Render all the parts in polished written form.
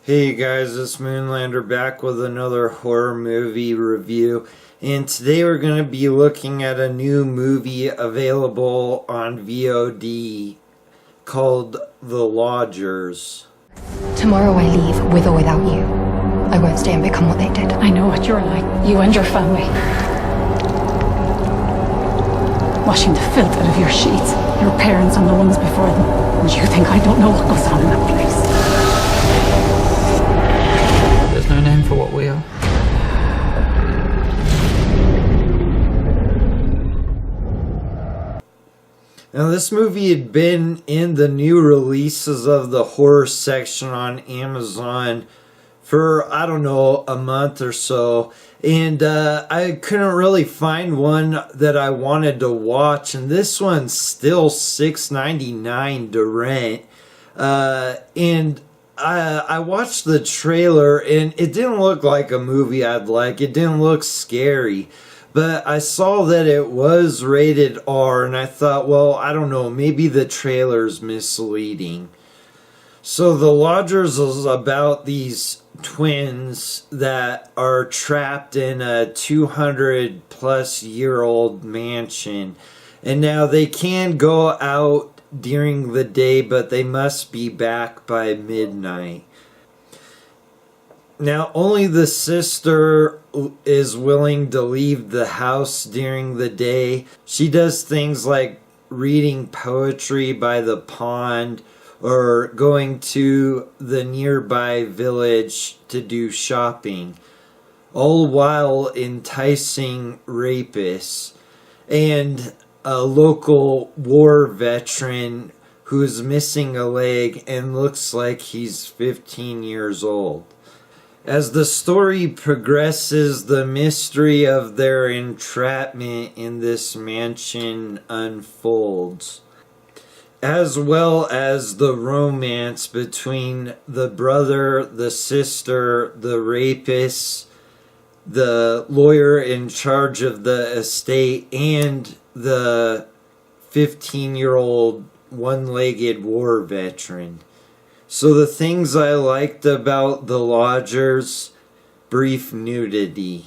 Hey guys, it's Moonlander back with another horror movie review, and today we're going to be looking at a new movie available on VOD called The Lodgers. Tomorrow I leave, with or without you. I won't stay and become what they did. I know what you're like, you and your family. Washing the filth out of your sheets, your parents and the ones before them. And you think I don't know what goes on in that place? There's no name for what we are. Now this movie had been in the new releases of the horror section on Amazon for, I don't know, a month or so. And I couldn't really find one that I wanted to watch. And this one's still $6.99 to rent. And I watched the trailer and it didn't look like a movie I'd like. It didn't look scary. But I saw that it was rated R and I thought, well, I don't know, maybe the trailer's misleading. So The Lodgers is about these twins that are trapped in a 200-plus-year-old mansion. And now they can go out during the day, but they must be back by midnight. Now, only the sister is willing to leave the house during the day. She does things like reading poetry by the pond or going to the nearby village to do shopping, all while enticing rapists and a local war veteran who's missing a leg and looks like he's 15 years old. As the story progresses, the mystery of their entrapment in this mansion unfolds, as well as the romance between the brother, the sister, the rapist, the lawyer in charge of the estate, and the 15-year-old one-legged war veteran. So the things I liked about The Lodgers: brief nudity.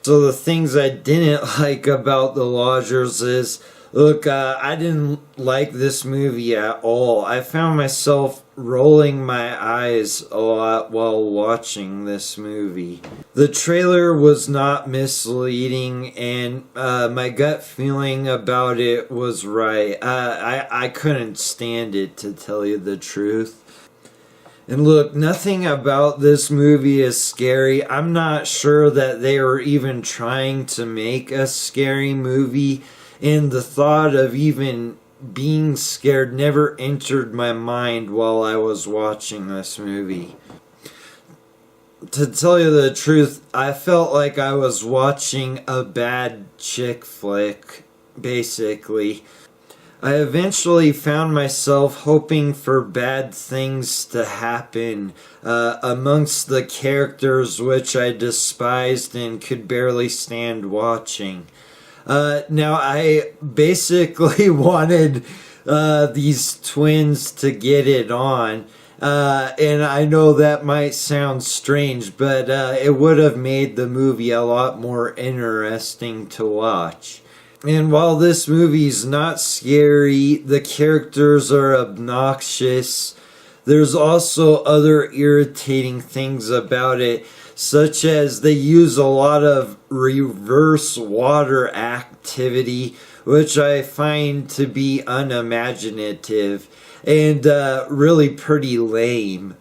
So the things I didn't like about The Lodgers is, look, I didn't like this movie at all. I found myself rolling my eyes a lot while watching this movie. The trailer was not misleading, and my gut feeling about it was right. I couldn't stand it, to tell you the truth. And look, nothing about this movie is scary. I'm not sure that they were even trying to make a scary movie, and the thought of even being scared never entered my mind while I was watching this movie. To tell you the truth, I felt like I was watching a bad chick flick, basically. I eventually found myself hoping for bad things to happen amongst the characters which I despised and could barely stand watching. Now, I basically wanted these twins to get it on. And I know that might sound strange, but it would have made the movie a lot more interesting to watch. And while this movie's not scary, the characters are obnoxious. There's also other irritating things about it, such as they use a lot of reverse water activity, which I find to be unimaginative and really pretty lame.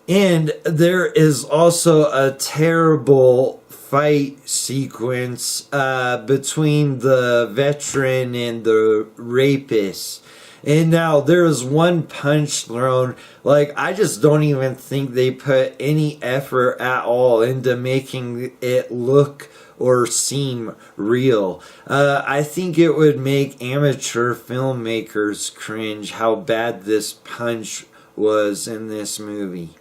And there is also a terrible fight sequence between the veteran and the rapist. And now there's one punch thrown. Like, I just don't even think they put any effort at all into making it look or seem real. I think it would make amateur filmmakers cringe how bad this punch was in this movie.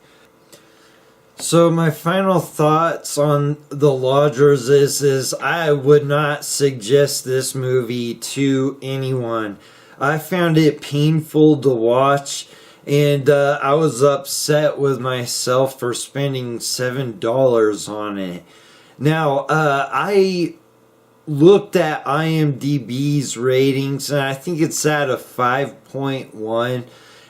So my final thoughts on The Lodgers is I would not suggest this movie to anyone. I found it painful to watch, and I was upset with myself for spending $7 on it. Now, I looked at IMDb's ratings, and I think it's at a 5.1.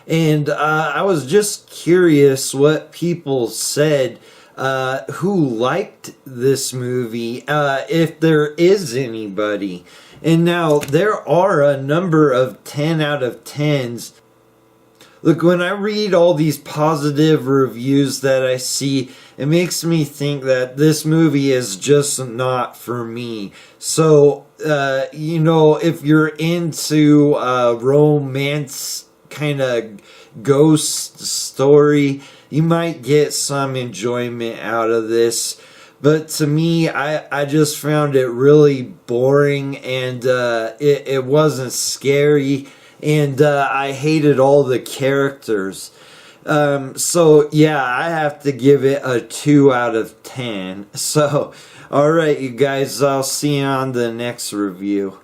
And I was just curious what people said who liked this movie, if there is anybody. And now there are a number of 10 out of 10s. Look, when I read all these positive reviews that I see, it makes me think that this movie is just not for me. So, if you're into romance kind of ghost story, you might get some enjoyment out of this. But to me, I just found it really boring, and it wasn't scary, and I hated all the characters. So yeah, I have to give it a 2 out of 10. So, alright you guys, I'll see you on the next review.